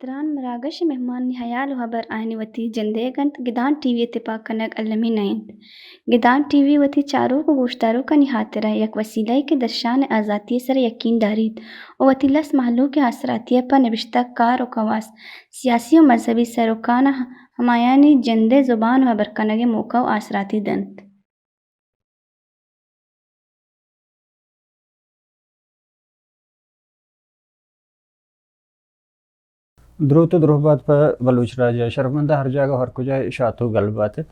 تران مراغش مهمان نهيال وهبر آهني وتي جنديگنت گدان ٹی وی اتفاق کنک علمی نائند گدان ٹی وی وتی چارو کو گوشتارو کا نہاترہ یک وسیلہ کے درشان آزادی سر یقین دارید و وتی لس محلو کے اثراتیہ پر نوشتہ کار و کواس سیاسی و مذہبی سروکان ہمایانی جندے زبان وہبر کنگ موقع و اثراتی دنت درود و درهبات په بلوچ راجا شرمنده هر جگه هر کجا شاتو گلباتت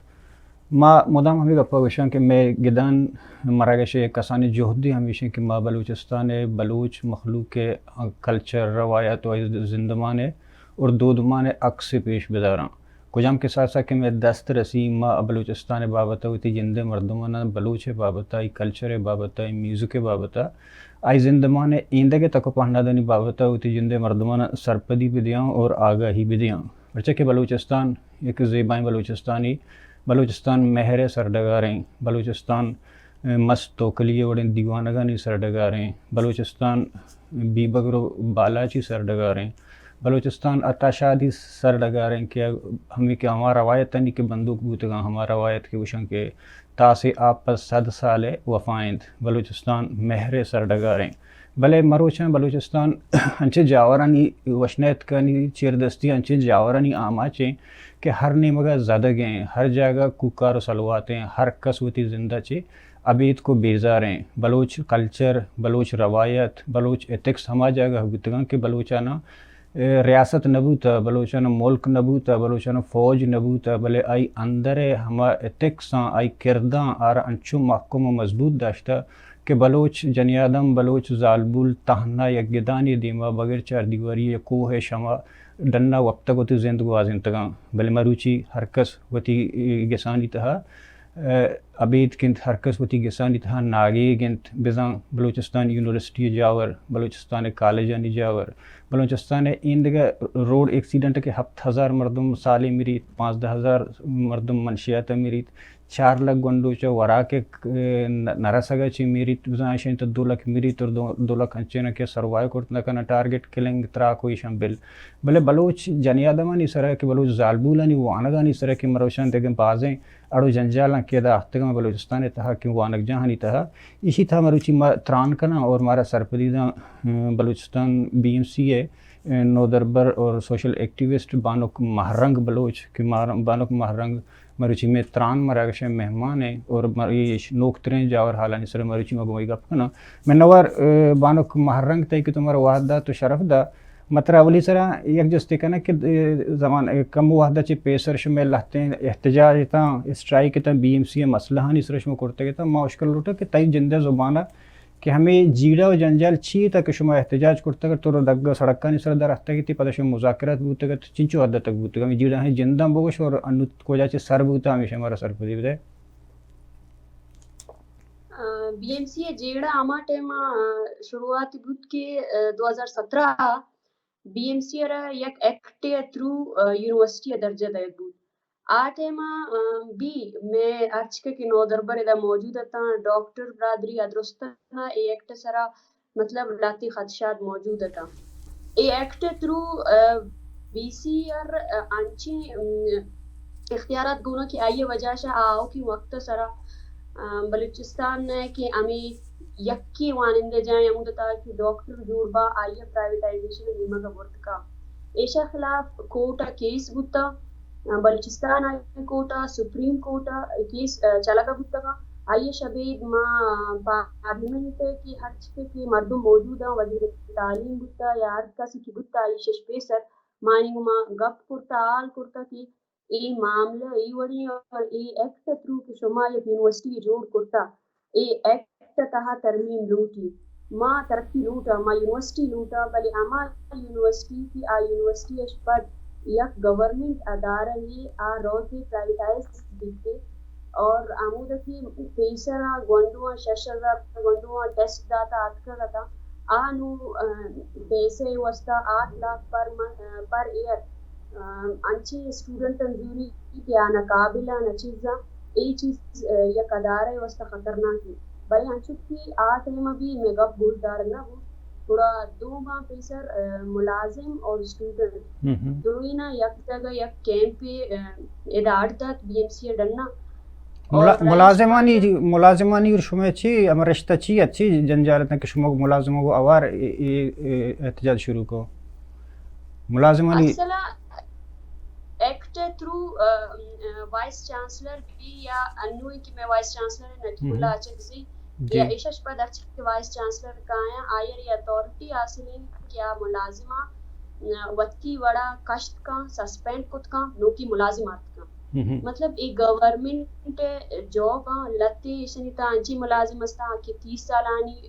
ما مدام همی گپا گوشم که می گدان مراگش کسانی جهدی همیشه که ما بلوچستان بلوچ مخلوق کلچر روایت و زندمان اور دودمان عکس پیش بدارم کجام کے ساتھ ساتھ کہ میں دست رسی ما بلوچستان بابتا ہوتی جند مردمان بلوچ بابتا ای کلچر بابتا ای میوزک بابتا آئی زندمان ایندگے تک پہنا دنی بابتا ہوتی جند مردمان سرپدی بدیاں اور آگاہی بدیاں برچہ کہ بلوچستان ایک زیبائیں بلوچستان مہر سردگاریں بلوچستان مست توکلی وڑیں دیوانگانی سردگاریں بلوچستان بی بگرو بالاچی سردگاریں بلوچستان اتاشادی سردگاریں کہ ہمیں کہ ہمارا روایت نہیں کہ بندوق بوتگاں ہمارا روایت کے وشن کے تاسی آپ پر 100 سال وفائند بلوچستان مہر سردگاریں بلے مروچیں بلوچستان انچے جاورانی وشنیت کنی چیردستی انچے جاورانی آماچیں کہ ہر نیمگا زدہ گئیں ہر جگہ کوکار و سلواتیں ہر قسوتی زندہ چے ابید کو بیزاریں بلوچ کلچر بلوچ روایت بلوچ ایتکس ہما جگہ بوتگاں کہ بلوچانا ریاست نبوتا بلوچانا ملک نبوتا بلوچانا فوج نبوتا بلے آئی اندر ہما ایتکساں آئی کرداں آرہ انچو محکم و مضبوط داشتا کہ بلوچ جنیادم بلوچ زالبول تہنا یک گدانی دیما بغیر چار دیواری کوہ شما ڈنا وقت کو تی زندگو آزنتگاں بلے مروچی ہرکس وتی گسانی تہا ابید کنت ہرکس وتی گسانی تہا ناگی گنت بزاں بلوچستان یونیورسٹی جاور بلوچستان کالجانی جاور بلوچستان ایندگا روڈ ایکسیڈنٹ کے 7,000 مردم سالی میریت 15,000 مردم منشیات میریت 4 لاکھ گنڈو چا ورا کے نرسگا چی میریت بزانشین تا 2 لاکھ میریت اور 2 لاکھ انچینا کے سروائے کرتنا کنا ٹارگٹ کلنگ ترا کوئی شامل بلے بلوچ جنیادمانی سرہ کہ بلوچ زالبولانی وانگانی سرہ کہ مروشان دیگن بازیں اڑو جنجالاں کے دا اختگاں بلوچستان تہا کہ وانگ جہانی تہا اسی تھا مروچی تران کنا اور مارا سرپدیدہ بلوچستان بی ایم سی ہے نو دربر اور سوشل ایکٹیوسٹ بانک مہرنگ بلوچ کہ بانک مہرنگ مروچی میں تران مراگش مہمان ہیں اور نوکترین جاور حالانی سر مروچی میں گوئی گپ کنا میں نوار بانک مہرنگ تے کہ تمہارا وحدہ تو شرف دا مطرح اولی سرا یک جستے کنا کہ زمان کم وحدہ چی پیسر شمیل لہتے ہیں احتجاج تا اسٹرائک تا بی ایم سی مسئلہ ہانی سرش میں کرتے گا ما اشکل روٹا کہ تائی جندہ زبانہ کہ ہمیں جیڑا و جنجال چی تا کہ شما احتجاج کرتا گا تو دگا سڑکانی سر در رہتا گی تی پتہ شما مذاکرات بوتا گا چنچو حد تک بوتا گا ہمیں جیڑا ہیں جندہ بوگش اور انوت کو جاچے سر بوتا ہمیشہ ہمارا سر پدی بدائے بی ایم سی جیڑا آما ٹیما شروعات بود کے 2017 بی ایم سی را یک ایکٹ تھرو یونیورسٹی درجہ دے بود آ ٹیما بھی میں ارچ کے نو دربر دا موجود تھا ڈاکٹر برادری ادرست تھا اے ایکٹ سرا مطلب لاتی خدشات موجود تھا a act through B C ار انچی اختیارات گونا کی آئیے وجہ سے آؤ کی وقت سرا بلوچستان نے کہ امی یکی وانندے جائیں امودتا کہ ڈاکٹر جوربا آئیے پرائیویٹائزیشن نیمہ کا برتکا ایشا خلاف کوٹا کیس بوتا بلوچستان آئیے کوٹا سپریم کوٹا کیس چلگا بوتا کا آئیے شبید ماں پارلیمنٹ کی ہر چکے کی مردم موجود ہیں وزیر تعلیم بوتا یا ہر کسی کی بوتا آئی شش پیسر مانی ماں گپ کرتا آل کرتا کی ای معاملہ ای وڑی اور ای ایکٹ تھرو کہ شما یک یونیورسٹی جوڑ کرتا ای ایکٹ تہا ترمیم لوٹی ماں ترقی لوٹا ماں یونیورسٹی لوٹا بلی اما یونیورسٹی کی آ یونیورسٹی اش پر یک گورنمنٹ ادارہ ہی آ روتے پرائیویٹائز دیتے اور آمودہ کی پیسرا گونڈوان 6,000 گونڈوان ٹیسٹ داتا آتکر تھا آنو پیسے وستا 8 لاکھ پر ایئر انچی اسٹوڈنٹ انجوری کہ آنا قابلہ نہ چیزاں ای چیز یک ادارہ وستا خطرناک ہے بھائی انچو کی آتیمہ بھی میگا بول دار نہ ہو تھوڑا 2 ماہ پیسر ملازم اور اسٹوڈنٹ دوینا یک جگہ یک کیمپ ادارتت بی ایم سی ڈننا ملازمانی شما چی اما رشتہ چی اچھی جنجالت کہ شما ملازموں کو اوار احتجاج شروع کو ملازمانی اصلا ایکٹ تھرو وائس چانسلر بھی یا انوئی کی میں وائس چانسلر نجیب اللہ اچھے یا ایشش پر درچ کے وائس چانسلر کا ہے آئیر یا اتھارٹی حاصلین کیا ملازمہ وطکی وڑا کشت کا سسپینڈ کت کا نو کی ملازمات کا مطلب ایک گورنمنٹ جاب لتے شنیتا انچی ملازم استا کہ 30 سالانی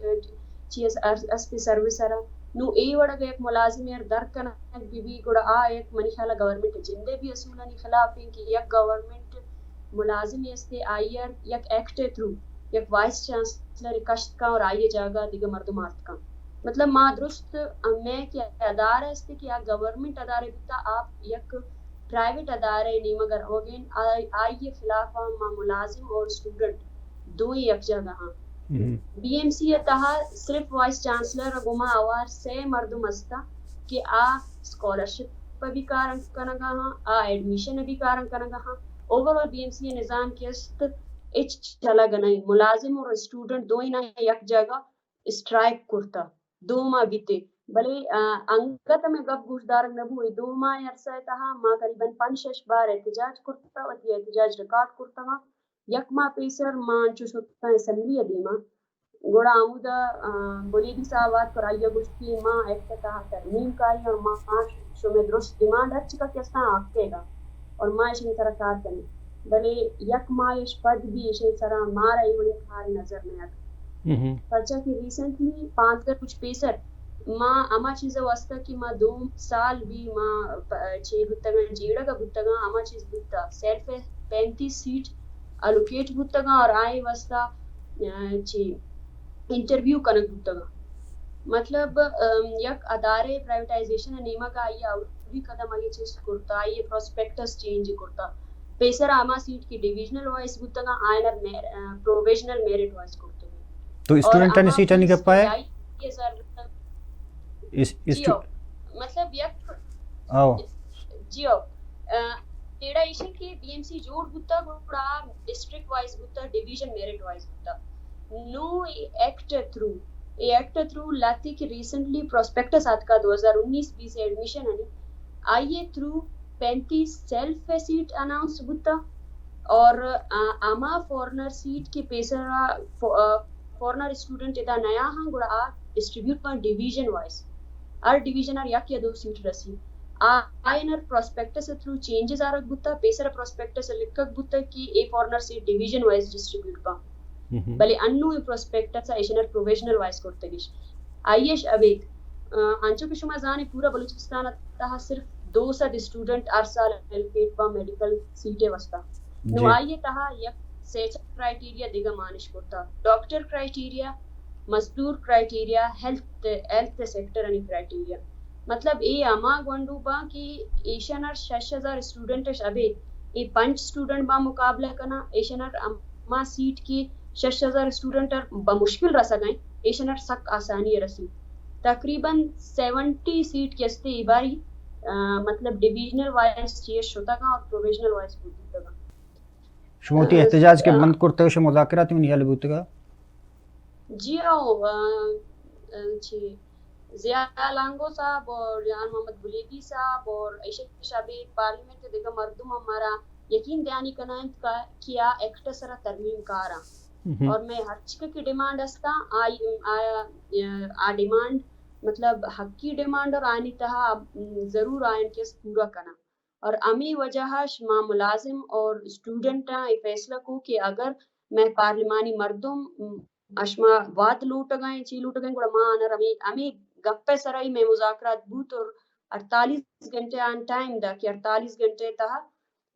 چیز اس پہ سروس رہا نو اے وڑا ایک ملازم یار در کنا بی گڑا آ ایک منی خیالہ گورنمنٹ جندے بھی اصولانی خلاف ہیں کہ یک گورنمنٹ ملازم استے آئیر یک ایکٹ تھرو یک وائس چانسلر کشت کا اور آئیے جاگا دیگا مردمات کا مطلب ما درست میں کہ ادارہ استے کہ گورنمنٹ ادارے بیتا آپ یک پرائیویٹ ادارے نہیں مگر ہوگین آئیے خلاف ما ملازم اور اسٹوڈنٹ دو ہی یک جگہ ہاں بی ایم سی تہا صرف وائس چانسلر گما آوار سے مردم استا کہ آ اسکالرشپ پر بھی کارن کنگا ہاں آ ایڈمیشن بھی کارن کنگا ہاں اوورال بی ایم سی نظام کی است اچ چلا گنائی ملازم اور اسٹوڈنٹ دو ہی نہ یک جگہ اسٹرائک کرتا 2 ماہ بیتے بلے انگت میں گپ گوش دارک نبو 2 ماہ عرصہ تہا ما قریباً 5-6 بار احتجاج کرتا و تی احتجاج ریکارڈ کرتا ہاں یک ماہ پیسر مان چو سکتا اسمبلی دیما گوڑا آمودہ بولیدی صاحبات پر آئیہ گوشتی ماں ایک تہا ترمیم کاری اور ماں شو میں درست ڈیمانڈ ہر چکا کستا آکتے گا اور ماں اشن طرح کار کرنے بلے یک ماہ اش پد بھی اشن طرح مارا ایوڑی کھاری نظر نہیں آتا پرچہ کی ریسنٹلی 5 کا کچھ پیسر ماں اما چیزیں واسطہ کی ماں 2 سال بھی ماں 6 بتگاں جیڑا کا بتگاں اما چیز بتا صرف 35 سیٹ الوکیٹ بتگاں اور آئے واسطہ چی انٹرویو کنک بتگاں مطلب یک ادارے پرائیویٹائزیشن نیمہ کا آئیے اوری قدم آئیے چیز کرتا آئیے پروسپیکٹس چینج کرتا پیسر آما سیٹ کی ڈیویژنل وائس بتگاں آئینر پروویژنل میرٹ وائس کرتا تو اسٹوڈنٹ نے سیٹا نہیں کر پائے مطلب یک جیو تیڑا ایشن کی بی ایم سی جوڑ بوتا گوڑا ڈسٹرکٹ وائز بوتا ڈیویژن میرٹ وائز بوتا نو ایکٹ تھرو لاتی کی ریسنٹلی پروسپیکٹس آت کا 2019-20 ایڈمیشن ہے آئیے تھرو 35 سیلف سیٹ اناؤنس بوتا اور آما فورنر سیٹ کی پیسرا فورنر اسٹوڈنٹ ادا نیا ہاں گوڑا آ ڈسٹریبیوٹ پر ڈیویژن وائز ہر ڈیویژن اور یک یا 2 سیٹ رسی آئینر پروسپیکٹس تھرو چینجز آرک بوتا پیسر پروسپیکٹس لکھک بوتا کی اے فورنر سیٹ ڈیویژن وائز ڈسٹریبیوٹ پا بلے انو پروسپیکٹس ایشنر پروویژنل وائز کرتے گیش آئیش اب ایک انچو کے شما زانے پورا بلوچستان تہا صرف 200 اسٹوڈنٹ ہر سال ایلوکیٹ پا میڈیکل سیٹیں وستا نو آئیے تہا یک سیچر کرائٹیریا دیگا مانش کرتا ڈاکٹر کرائٹیریا مزدور کرائٹیریا ہیلتھ سیکٹر انی کرائٹیریا مطلب اے اما گونڈو با کی ایشنر 6000 اسٹوڈنٹ ابے اے 5 اسٹوڈنٹ با مقابلہ کنا ایشنر اما سیٹ کی 6000 اسٹوڈنٹ بمشکل رسا گئیں ایشنر سک آسانی رسی تقریباً 70 سیٹ کے استے باری مطلب ڈیویژنل وائز چیز شتا گا اور پروویژنل وائز بودتا شموتی احتجاج کے بند کرتے ہوئے مذاکرات میں نہیں بوتے گا جیو چی ضیاء لانگو صاحب اور جان محمد بلیگی صاحب اور عائشہ شابید پارلیمنٹ دیگا مردم ہمارا یقین دہانی کنائنت کا کیا ایکٹ سرا ترمیم کارا اور میں ہر چکے کی ڈیمانڈ استا آ ڈیمانڈ مطلب حق کی ڈیمانڈ اور آنی تہا ضرور آئین کیس پورا کنا اور امی وجہ شما ملازم اور اسٹوڈنٹ یہ فیصلہ کو کہ اگر میں پارلیمانی مردم اشما وات لوٹ گئے چی لوٹ گئے گوڑا ماں آنر امی گپے سرائی میں مذاکرات بوت اور 48 گھنٹے آن ٹائم دا کہ 48 گھنٹے تہا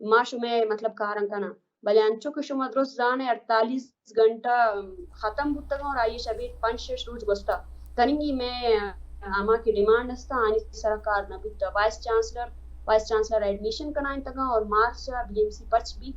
ما شما مطلب کارن کنا بلے انچو کہ شما درست زانے 48 گھنٹہ ختم بوتا گا اور آئیے شبید 5-6 روز گستا تنگی میں اما کی ڈیمانڈ استا آنی سرکار نبوتا وائس چانسلر ایڈمیشن کنائن تگا اور مارچ بی ایم سی پچ بھی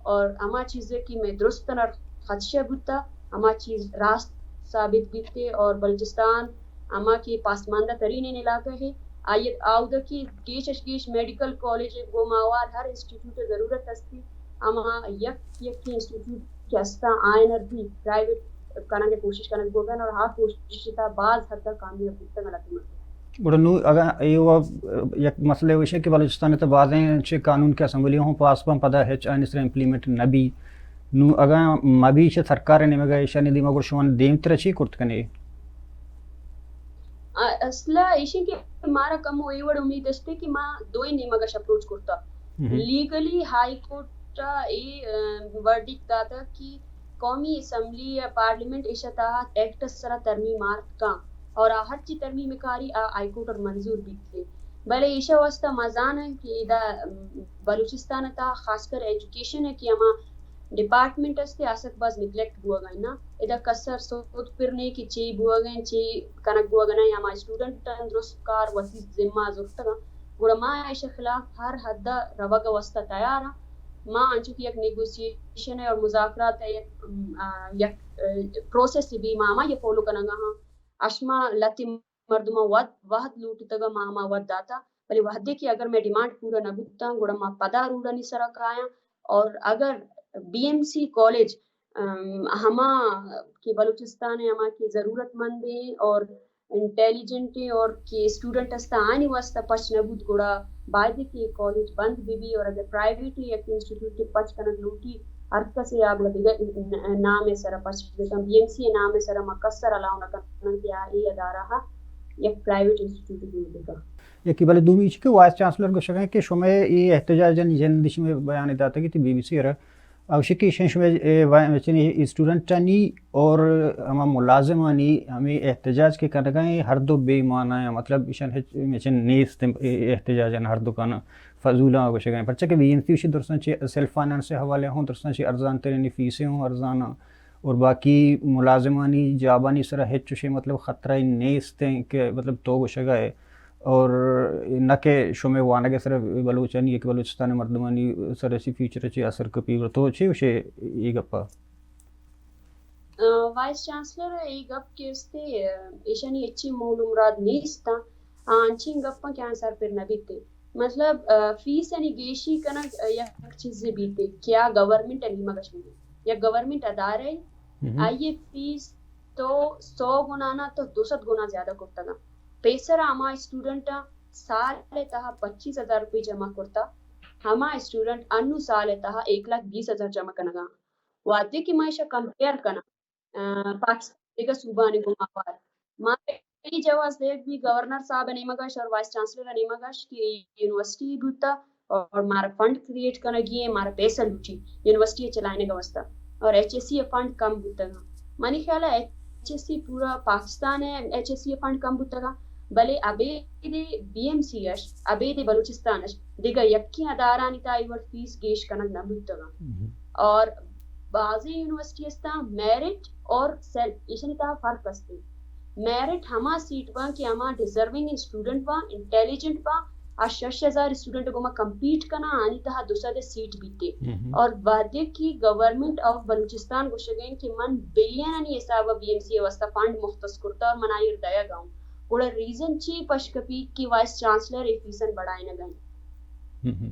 اور اما چیزیں کی میں درست نر خدشہ بوتا اما چیز راست ثابت بیتے اور بلوچستان اما کی پاسماندہ ترین علاقہ ہے آیت آودہ کی گیش میڈیکل کالج گو ماوار ہر انسٹیٹیوٹ ضرورت ہستی اما یک انسٹیٹیوٹ کے ہستا آئینر بھی پرائیویٹ کرنے کی کوشش کرنے کو گن اور ہاں کوشش تا بعض حد تک کامیاب ہوتا غلطی مت گڑنو اگر یہ یک مسئلہ وشے کہ بلوچستان تو بعضیں چھ قانون کے اسمبلی ہوں پاس پم پدا ہے چاہنے سے امپلیمنٹ نبی نو اگر مبی چھ سرکار نے مگا شانی دی مگر شوان دیم ترچی کرت کنے اصلا ایشی کہ ہمارا کم ہوئی وڑ امید استے کہ ماں دوئی نیمگش اپروچ کرتا لیگلی ہائی کورٹ ورڈک داتا کہ قومی اسمبلی یا پارلیمنٹ ایشا تحت ایکٹ سرا ترمیمات کا اور ہر چی ترمیم کاری ہائی کورٹ اور منظور بھی تھے بلے ایشا واسطہ مزان ہے کہ ادا بلوچستان تا خاص کر ایجوکیشن ہے کہ ہما ڈپارٹمنٹ استے آسک باز نگلیکٹ بوا گئے نا ادا کسر سوت پرنے کی چی بوا گئے چی کنک بوا گئے یا ما اسٹوڈنٹ درست کار وسیع ذمہ زرتا گا گوڑا ما ایشا خلاف ہر حد روگا واسطہ تیار ہے ماں انچو کی یک نیگوسیشن ہے اور مذاکرات ہے یک پروسیس بھی ماما یہ فولو کنگا ہاں اشما لتی مردمہ وحد لوٹتا گا ماما ود داتا بلی وحدے کی اگر میں ڈیمانڈ پورا نبوتا گوڑا ما پدا روڑا نہیں سرک آیا اور اگر بی ایم سی کالج ہما کی بلوچستان ہما کی ضرورت مند ہیں اور انٹیلیجنٹ ہیں اور کہ اسٹوڈنٹ استا آنی واسطہ پچ نبود گوڑا باعدی کی کالج بند بھی اور اگر پرائیویٹ یا انسٹیٹیوٹ کی پچ کنک لوٹی ارکا سے آگ لگے نام سرا پچ دیتا بی ایم سی نام سرا مکسر علاؤ نکن کیا ای ادارہ یک پرائیویٹ انسٹیٹیوٹ کی دیکھا یکی بلے دومی چی کہ وائس چانسلر کو شکیں کہ شمع یہ احتجاجن جندش میں بیان داتا کی تی بی بی سی رہا او شکی شن شمع چنی اسٹوڈنٹانی اور ہما ملازمانی ہمیں احتجاج کے کرگائیں ہر دو بے معنی ہے مطلب شن نیست احتجاجن ہر دو کانا فضولا کو شکیں پرچہ کہ بی این سی درستان چی سیلف فائنانس سے حوالے ہوں درستان چی ارزان ترینی فیسیں ہوں ارزانہ اور باقی ملازمانی جابانی سرا ہے چوشے مطلب خطرہ نیست ہیں کہ مطلب تو کو شگائے اور نہ کہ شمع وانا کے سر بلوچانی ایک بلوچستان مردمانی سر ایسی فیچر چی اثر کپی تو چی وشے یہ گپا وائس چانسلر ای گپ کے استے ایشانی اچھی مول مراد نیستا آنچی گپا کیا سر پر نبیتے مطلب فیس یعنی گیشی کنک یک چیز بیتے کیا گورنمنٹ یعنی مگش میں یا گورنمنٹ ادارے آئیے فیس تو 100 گنا نہ تو 200 گنا زیادہ کرتا گا پیسر ہما اسٹوڈنٹ سال تہا 25,000 روپے جمع کرتا ہما اسٹوڈنٹ انو سال تہا 1,20,000 جمع کنگا وعدے کی معاشہ کمپیئر کنا پاکستان کا صوبہ نے گماوار ماں کئی جواز دیکھ بھی گورنر صاحب نیمگاش اور وائس چانسلر نیمگاش کی یونیورسٹی بوتا اور مارا فنڈ کریٹ کرنا گئے مارا پیسہ لوٹی یونیورسٹی چلانے کا واسطہ اور ایچ ایس سی فنڈ کم بوتا گا منی خیال ہے ایچ ایس سی پورا پاکستان ہے ایچ ایس سی فنڈ کم بوتا گا بلے ابے دے بی ایم سی اش ابے دے بلوچستان اش دیگا یکی ادارانی تا ایور فیس گیش کنک نہ بوتا گا اور بعضی یونیورسٹی استا میرٹ اور سیلف ایشنی تا فرق استے میرٹ ہما سیٹ با کہ ہما ڈیزرونگ اسٹوڈنٹ با انٹیلیجنٹ با 6,000 اسٹوڈنٹ کو ما کمپیٹ کنا آنی تہا دوسرا دے سیٹ بیتے اور وعدے کی گورنمنٹ آف بلوچستان کو شگیں کہ من بلین انی حساب بی ایم سی واسطہ فنڈ مختص کرتا اور منایر دیا گاؤں بڑا ریزن چی پشکپی کی وائس چانسلر فیسن بڑھائے نہ گئیں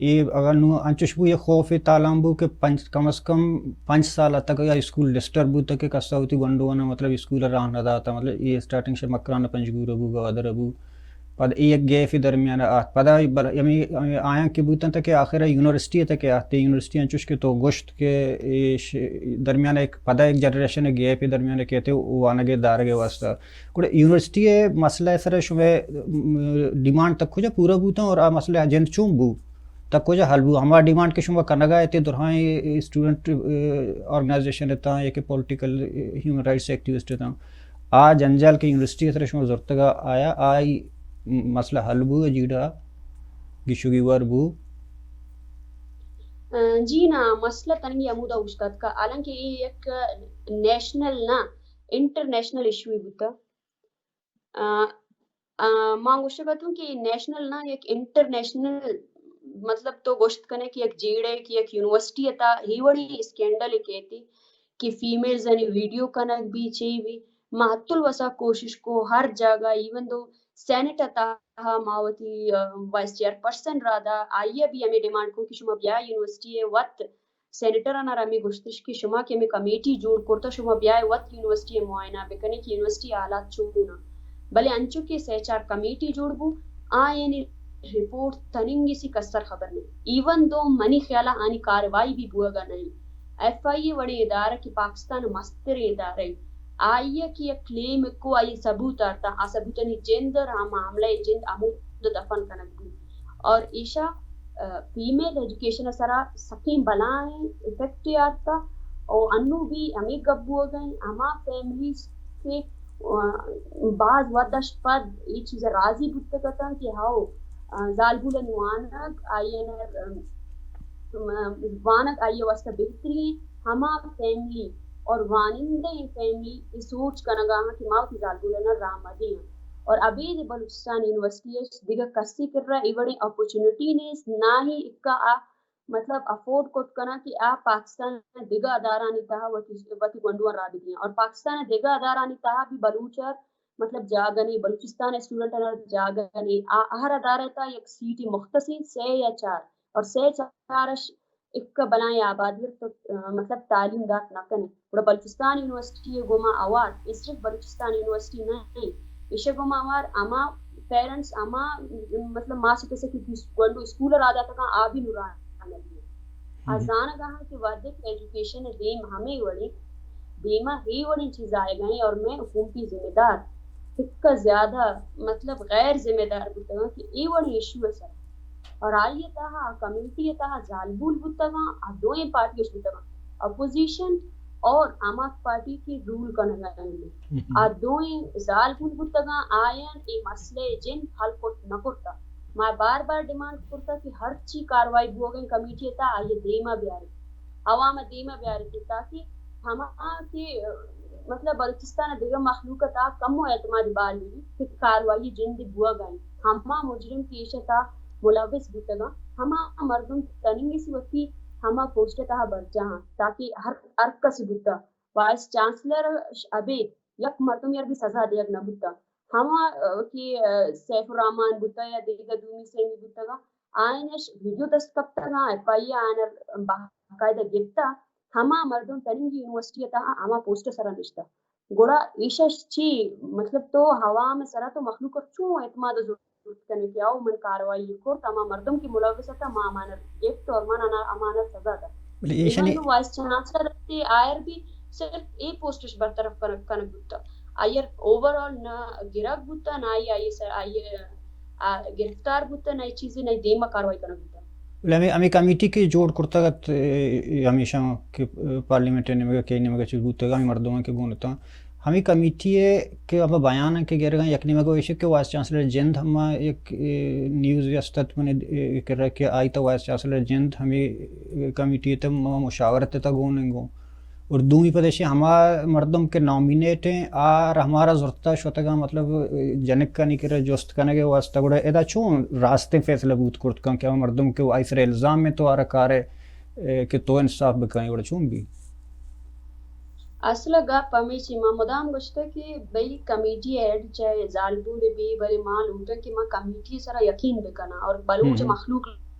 یہ اگر نو انچش بو یہ خوف تعلم بو کہ کم از کم 5 سال تک یا اسکول ڈسٹرب بو تک کسا ہوتی گنڈوانا مطلب اسکول ران رہا تھا مطلب یہ اسٹارٹنگ سے مکران پنجگور ابو گوادر ابو پد ایک گے فی درمیان آت پدا یمی آیا کہ بوتن تک آخر یونیورسٹی تک آتے یونیورسٹی انچش کے تو گوشت کے درمیان ایک پدا ایک جنریشن گے فی درمیان کہتے وانگے دارگے واسطہ کوڑے یونیورسٹی مسئلہ سر شوے ڈیمانڈ تک کھوجا پورا بوتا اور آ مسئلہ جن چون بو تک کھوجا حل بو ہمارا ڈیمانڈ کے شما کنگا ایتے درہاں اسٹوڈنٹ آرگنائزیشن تا یہ کہ پولیٹیکل ہیومن رائٹس ایکٹیوسٹ تا آ جنجال کے یونیورسٹی سر شما زورتگا آیا آئی مسئلہ حل بو جیڑا گشوگی ور بو جی نا مسئلہ تنگی عمودہ استاد کا حالانکہ یہ ایک نیشنل نا انٹرنیشنل ایشو بوتا ماں گوشت کرتا کہ نیشنل نا ایک انٹرنیشنل مطلب تو گوشت کرنے کی ایک جیڑے کی ایک یونیورسٹی تا ہی وڑی اسکینڈل کہتی کہ فیمیلز نے ویڈیو کنک بھی چاہیے بھی محت الوسا کوشش کو ہر جگہ ایون دو سینٹ تا ماوتی وائس چیئر پرسن رادا آئیے بھی ہمیں ڈیمانڈ کو کہ شما بیا یونیورسٹی وقت سینیٹر انا رامی گشتش کی شما کے ہمیں کمیٹی جوڑ کرتا شما بیا وقت یونیورسٹی معائنہ بکنے کی یونیورسٹی حالات چونا بلے انچو کے سہچار کمیٹی جوڑ بو آئینی رپورٹ تننگی سی کسر خبر نہیں ایون دو منی خیالہ آنی کاروائی بھی بوگا نہیں ایف آئی وڑے ادارہ کی پاکستان مستر ادارہ آئیے کی ایک کلیم کو آئی ثبوت آتا آ ثبوتنی جند اور معاملہ جند عمود دفن کنک بھی اور ایشا فیمیل ایجوکیشن سرا سکیم بلائیں افیکٹ آتا اور انو بھی ہمیں گبو گئیں ہما فیملیز کے بعض ودش پد یہ چیز راضی بودتے کتا کہ ہاؤ زالبول نوانک وانک آئیے واسطہ بہتری ہما فیملی اور وانندہ فیملی سوچ کنگا کہ ماوتی زالبولنا رامدی ہیں اور ابھی بلوچستان یونیورسٹی دیگا کسی کر رہا ایوڑی اپورچونٹی نے نہ ہی اکا مطلب افورڈ کت کنا کہ پاکستان دیگا ادارانی تہا وتی گنڈوان را دیگی اور پاکستان دیگا ادارانی تہا بھی بلوچر مطلب جاگنی بلوچستان اسٹوڈنٹ جاگنی ہر ادارہ تا یک سیٹی مختصی 3 یا 4 اور 3-4 ایک بنائیں آبادیت تو مطلب تعلیم دات نہ کنے اور بلوچستان یونیورسٹی گوما آوار اس صرف بلوچستان یونیورسٹی نہیں اسے گوما آوار اما پیرنٹس اما مطلب ماں سے کسی کی گنڈو اسکول را جاتا کہاں آبی نوران لگی آزانا کہاں کہ وادک ایجوکیشن دیم ہمیں وڑی دیما ہی وڑی چیز آئے گئیں اور میں حکومتی ذمہ دار کا زیادہ مطلب غیر ذمہ دار بتا کہ ای وڑی ایشو ہے سر اور آئیے تاہا کمیونٹی تاہا زالبول بتگاں دوئیں پارٹیش بتگاں اپوزیشن اور آماد پارٹی کی رول کنگا دوئیں زالبول بتگاں آئین ای مسئلے جن حل کت نکرتا میں بار بار ڈیمانڈ کرتا کہ ہر چی کاروائی بوگیں کمیٹی تا آئیے دیما بیاری عوام دیما بیاری تاکہ ہما کی مطلب بلوچستان دیگر مخلوقتا کم و اعتماد بار لی کہ کاروائی جن دی بوا گئیں ہما مجرم کی اشتا ملوث بوتگا ہما مردم تننگی سی وقتی ہما پوسٹ تہا بر جہاں تاکہ ہر ارکس بوتا وائس چانسلر ابھی یک مردم یار بھی سزا دیگ نہ بوتا ہما کی سیف الرحمن بوتا یا دیگر دومی سینی بوتگا آئینش ویڈیو دست کب تگا ایف آئی آئینر باقاعدہ گفتا ہما مردم تننگی یونیورسٹی تہا ہما پوسٹ سرا نشتا گوڑا ایشش چی مطلب تو ہوا میں سرا تو مخلوق چون اعتماد کرنے کے آؤ من کاروائی کو تمام مردم کی ملوثتا ما امانت گفت اور من امانت سزا دا ایشن تو وائس چانسلر تے آئر بھی صرف اے پوسٹش برطرف کنک بوتا آئر اوورال نہ گرک بوتا نہ آئی سر آئی گرفتار بوتا نہ چیزیں نہ دیما کاروائی کنک بوتا ہمیں کمیٹی کے جوڑ کرتا گت ہمیشہ کہ پارلیمنٹ نے کہ نے چیز بوتا گا مردوں کے گونتا ہمیں کمیٹی کے اب بیان ہے کہ گیر گا یکنی میں گوشے کہ وائس چانسلر جند ہم ایک نیوز ریاست میں کر رہا کہ آئی تو وائس چانسلر جند ہمیں کمیٹی تم مشاورت تا گون گو اور دومی پدیشی ہما مردم کے نامینیٹ ہیں اور ہمارا ضرورتا شوتگا مطلب جنک کا نہیں کر رہا جوست کرنے کے واسطہ گوڑا ادا چون راستے فیصلہ بوت کرت کن کہ ہم مردم کے آئی سر الزام میں تو آ رکھا رہے کہ تو انصاف بکائیں گوڑا چون بھی اصلا گا پمیچی ما مدام گشتا کہ بھئی کمیٹی ایڈ چاہے زالبول بھی بڑے معلوم تھا کہ ما کمیٹی سرا یقین بکنا اور بلوچ مخلوق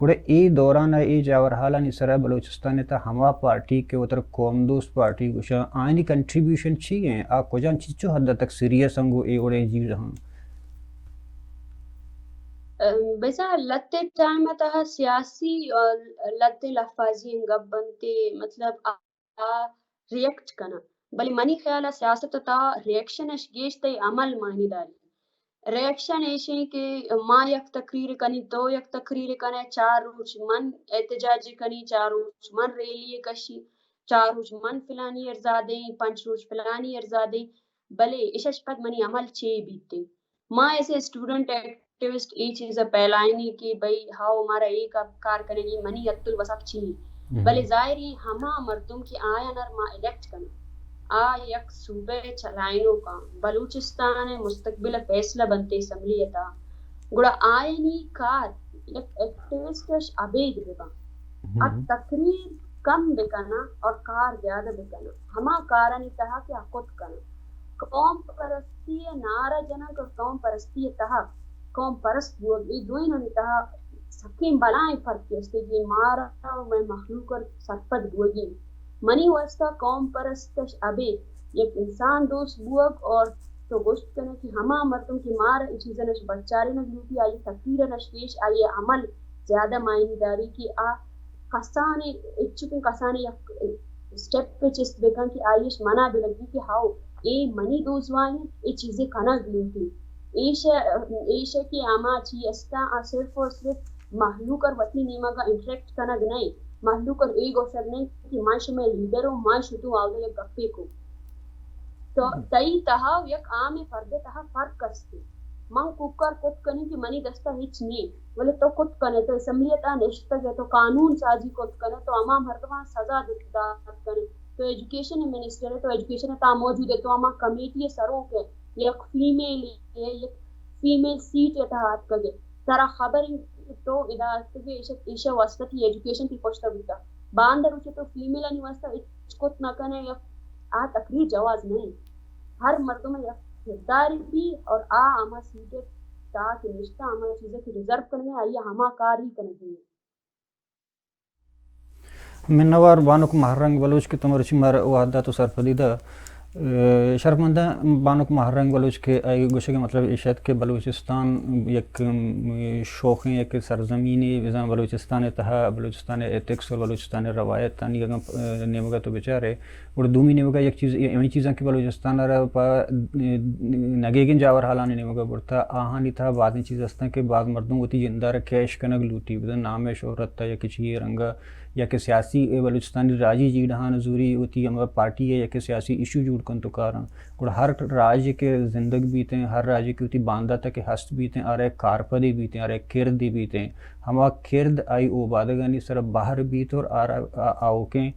گوڑے ای دوران ای جاور حالا نی سرا بلوچستان تا ہما پارٹی کے اتر قوم دوست پارٹی گوشا آئینی کنٹریبیوشن چیئے آ کجان چیچو حد تک سیریس ہنگو ای اوڑے جی رہاں بسا لتے ٹائم تہ سیاسی اور لتے لفاظی گپ بنتے مطلب ریئیکٹ کنا بلی منی خیال سیاست تا ریئیکشن اش گیش تے عمل معنی داری ریئیکشن ایشیں کہ ماں یک تقریر کنی تو یک تقریر کنے 4 روز من احتجاج کنی 4 روز من ریلی کشی 4 روز من فلانی ارزا دیں 5 روز فلانی ارزا دیں بلے اشش پت منی عمل چے بیتے ماں ایسے اسٹوڈنٹ ایکٹیوسٹ ای چیز پہلائنی کہ بھئی ہاؤ ہمارا ایک کار کرے گی منی یت الوسق چی بلے ظاہری ہما مردم کی آیا نر ما الیکٹ کرنا یک صوبے چلائنوں کا بلوچستان مستقبل فیصلہ بنتے اسمبلیتا گڑا آئینی کار یک ایکٹیوسٹش ابید بگا اب تقریر کم بکنا اور کار زیادہ بکنا ہما کارانی تہا کہ خود کنا قوم پرستی نارا جنک اور قوم پرستی تہا قوم پرست بود ای دوئی نمی تہا سکیم بلائیں فرق کیستے کہ مارا میں مخلوق اور سرپت بودی منی واسطہ قوم پرستش ابے یک انسان دوست بوگ اور تو گوشت کرنے کہ ہما مردم کی مار چیزیں نش بچاری نہ لوٹی آئی تقریر نشکیش آئی عمل زیادہ معنی داری کی آ کسانے اچھکن کسانے یک سٹیپ پہ چست بکن کہ آئیش منع بلگی کہ ہاؤ اے منی دوزوائیں اے چیزیں کنگ لوٹی ایشہ کی آما چی استا صرف اور صرف محلوق اور وطنی نیمہ کا انٹریکٹ کنگ نہیں محلوق اور ایگو سر نہیں کہ ماش میں لیڈر ہوں ماش تو آؤ یک گپے کو تو تئی تہا یک عام فرد تہا فرق کرستے من کوکر کت کنی کہ منی دستا ہچ نہیں بولے تو کت کنے تو اسمبلیتا نشتا گئے تو قانون سازی کت کنے تو اما مردمان سزا داد کنے تو ایجوکیشن منسٹر ہے تو ایجوکیشن تا موجود ہے تو اما کمیٹی سروں کے یک فیمیل ہے یک فیمیل سیٹ اتحاد کگے ترا خبر تو ادارت کے ایشا واسطہ کی ایجوکیشن کی پوچھتا بیتا باندر اچھے تو فیمیل نہیں واسطہ اچکت نہ کنے یا تقریر جواز نہیں ہر مردوں میں یک کردار بھی اور آما سیٹے تاکہ نشتہ آما چیزیں کی ریزرو کرنے آئیے ہما کار ہی کرنے ہیں منوار بانک مہرنگ بلوچ کے تمہر چی مر وحدہ تو سرپدیدہ شرمندہ بانک مہرنگ بلوچ کے گوشے کے مطلب اشد کے بلوچستان یک شوخیں یک سرزمینی وزاں بلوچستان تہا بلوچستان ایتکس اور بلوچستان روایت تانی نیمگا تو بیچارے اور دومی نیمگا یک چیز یعنی چیزاں کی بلوچستان رہا پا نگیگن جاور حالانی نیمگا بڑتا آہانی تھا بعض چیز ہستا کہ بعض مردوں ہوتی جندہ کیش کنگ لوٹی بدن نام شہرت تھا یا کچھ رنگا یا کہ سیاسی بلوچستانی راجی جی ڈہاں نظوری ہوتی ہے پارٹی ہے یا کہ سیاسی ایشو جوڑ کن تو کارن اور ہر راج کے زندگ بیتیں ہر راج کی ہوتی باندھا تک ہست بیتیں اور ایک کارپدی بیتیں اور ایک کرد بیتیں ہما کرد آئی او بادگانی سر باہر بیت اور آوکیں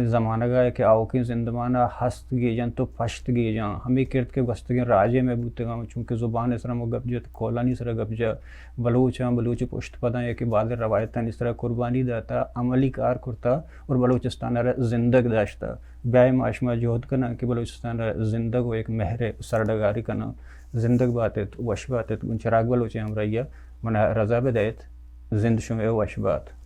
زمانہ گا ہے کہ آوکیں زندمانہ ہست گے جان تو پشت گے جان ہمیں کرد کے گستگیں راجے میں بوتے گا چونکہ زبان سر مو گپ جت کولانی سر گپ جا بلوچ پشت پدا یا کہ بعض روایتاں اس طرح قربانی داتا عملی کار کرتا اور بلوچستان رہ زندگ داشتا بیائے معاشمہ جہد کنا کہ بلوچستان رہ زندگ و ایک مہر سردگاری کنا زندگ باتت وش باتت چراغ بلوچے ہم رہیا منہ رضا بدایت زند شمع وش بات